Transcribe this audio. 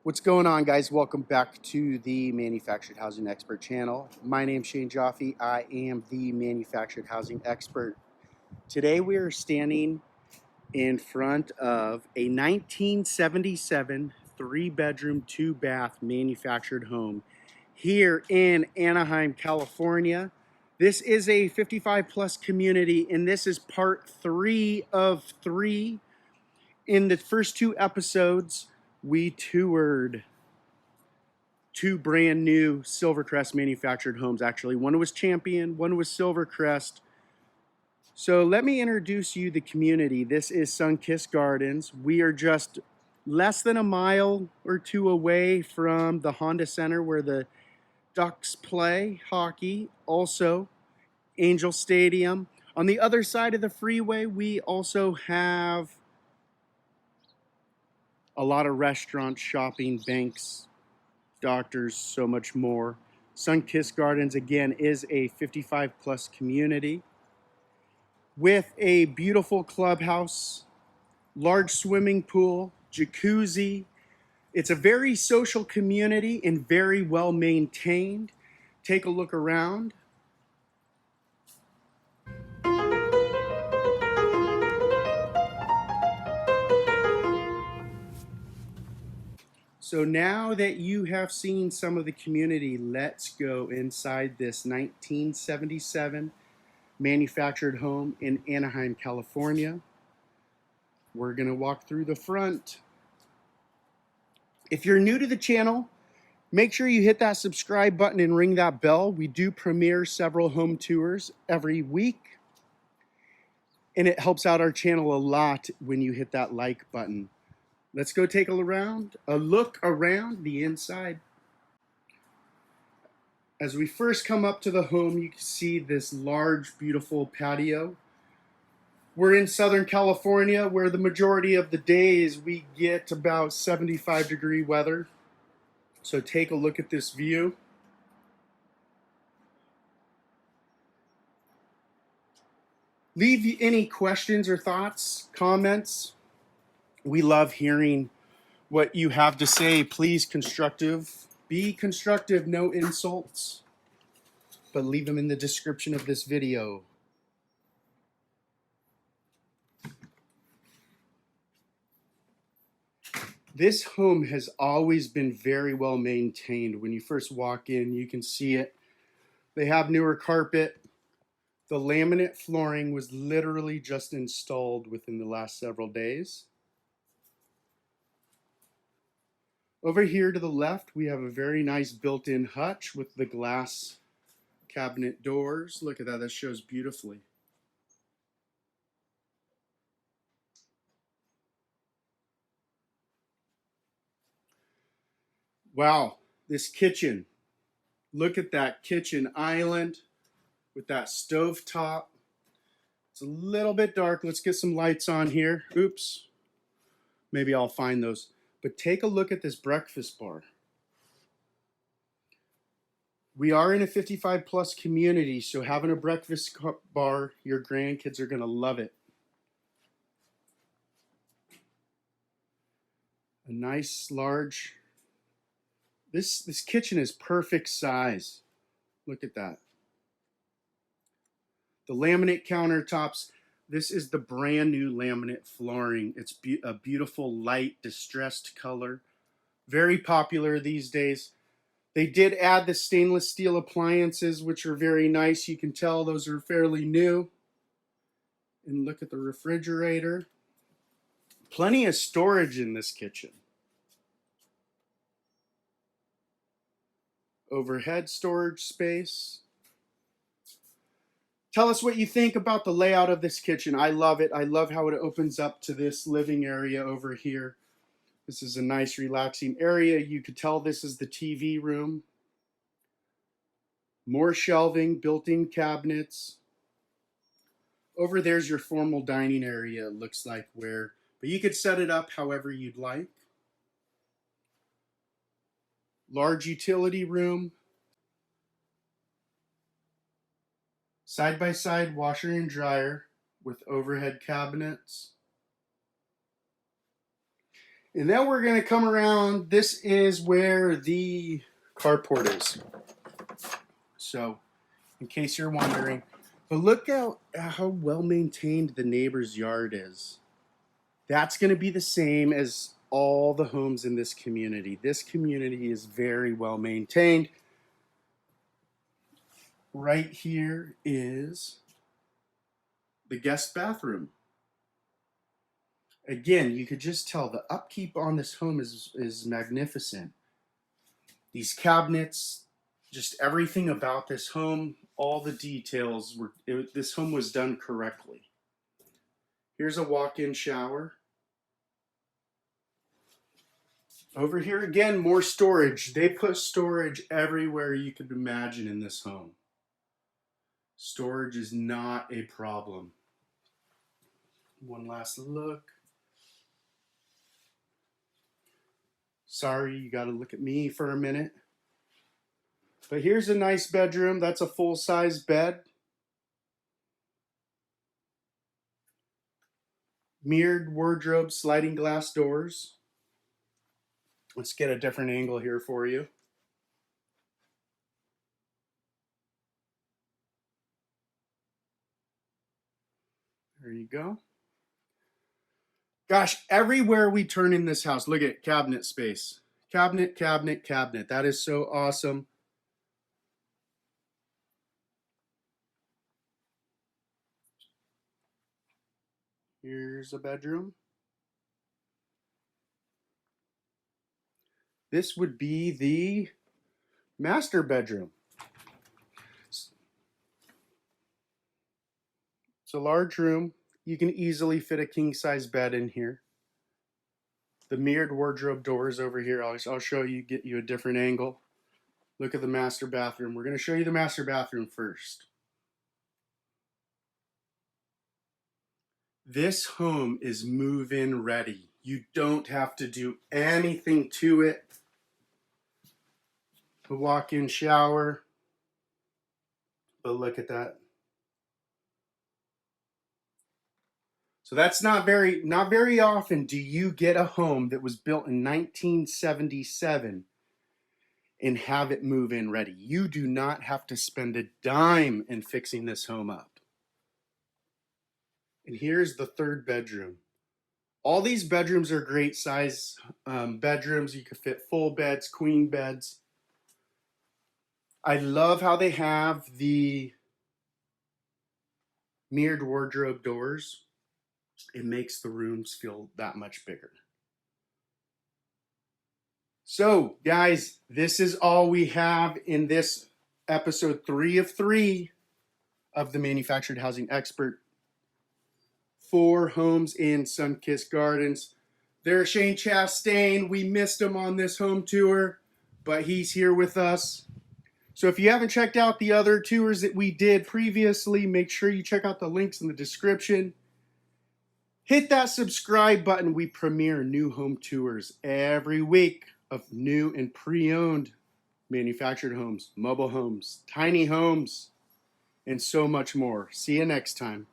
What's going on, guys? Welcome back to the Manufactured Housing Expert channel. My name's Shane Jaffe. I am the Manufactured Housing Expert. Today we are standing in front of a 1977 3-bedroom, 2-bath manufactured home here in Anaheim, California. This is a 55 plus community, and this is part 3 of 3. In the first 2 episodes, we toured 2 brand new Silvercrest manufactured homes. Actually, one was Champion, one was Silvercrest. So let me introduce you the community. This is Sunkist Gardens. We are just less than a mile or 2 away from the Honda Center where the Ducks play hockey. Also, Angel Stadium. On the other side of the freeway, we also have a lot of restaurants, shopping, banks, doctors, so much more. Sunkist Gardens, again, is a 55 plus community with a beautiful clubhouse, large swimming pool, jacuzzi. It's a very social community and very well maintained. Take a look around. So now that you have seen some of the community, let's go inside this 1977 manufactured home in Anaheim, California. We're going to walk through the front. If you're new to the channel, make sure you hit that subscribe button and ring that bell. We do premiere several home tours every week, and it helps out our channel a lot when you hit that like button. Let's go take a look around the inside. As we first come up to the home, you can see this large, beautiful patio. We're in Southern California, where the majority of the days we get about 75-degree weather. So take a look at this view. Leave any questions or thoughts, comments. We love hearing what you have to say. Please be constructive, no insults, but leave them in the description of this video. This home has always been very well maintained. When you first walk in, you can see it. They have newer carpet. The laminate flooring was literally just installed within the last several days. Over here to the left, we have a very nice built-in hutch with the glass cabinet doors. Look at that, that shows beautifully. Wow, this kitchen. Look at that kitchen island with that stove top. It's a little bit dark. Let's get some lights on here. Oops. Maybe I'll find those. But take a look at this breakfast bar. We are in a 55 plus community, so having a breakfast bar, your grandkids are going to love it. A nice large, this kitchen is perfect size. Look at that. The laminate countertops. This is the brand new laminate flooring. It's a beautiful light distressed color. Very popular these days. They did add the stainless steel appliances, which are very nice. You can tell those are fairly new. And look at the refrigerator. Plenty of storage in this kitchen. Overhead storage space. Tell us what you think about the layout of this kitchen. I love it. I love how it opens up to this living area over here. This is a nice, relaxing area. You could tell this is the TV room. More shelving, built-in cabinets. Over there's your formal dining area, it looks like, but you could set it up however you'd like. Large utility room. Side-by-side washer and dryer with overhead cabinets. And then we're going to come around. This is where the carport is. So, in case you're wondering. But look how well maintained the neighbor's yard is. That's going to be the same as all the homes in this community. This community is very well maintained. Right here is the guest bathroom. Again, you could just tell the upkeep on this home is magnificent. These cabinets, just everything about this home, all the details, this home was done correctly. Here's a walk-in shower. Over here again, more storage. They put storage everywhere you could imagine in this home. Storage is not a problem. One last look. Sorry, you got to look at me for a minute. But here's a nice bedroom. That's a full-size bed. Mirrored wardrobe, sliding glass doors. Let's get a different angle here for you. There you go. Gosh, everywhere we turn in this house, look at cabinet space. Cabinet, cabinet, cabinet. That is so awesome. Here's a bedroom. This would be the master bedroom. It's a large room. You can easily fit a king-size bed in here. The mirrored wardrobe doors over here. I'll show you, get you a different angle. Look at the master bathroom. We're going to show you the master bathroom first. This home is move-in ready. You don't have to do anything to it. The walk-in shower. But look at that. So that's not very often do you get a home that was built in 1977 and have it move-in ready. You do not have to spend a dime in fixing this home up. And here's the third bedroom. All these bedrooms are great size bedrooms. You could fit full beds, queen beds. I love how they have the mirrored wardrobe doors. It makes the rooms feel that much bigger. So, guys, this is all we have in this episode 3 of 3 of the Manufactured Housing Expert. 4 homes in Sunkist Gardens. There's Shane Chastain. We missed him on this home tour, but he's here with us. So if you haven't checked out the other tours that we did previously, make sure you check out the links in the description. Hit that subscribe button. We premiere new home tours every week of new and pre-owned manufactured homes, mobile homes, tiny homes, and so much more. See you next time.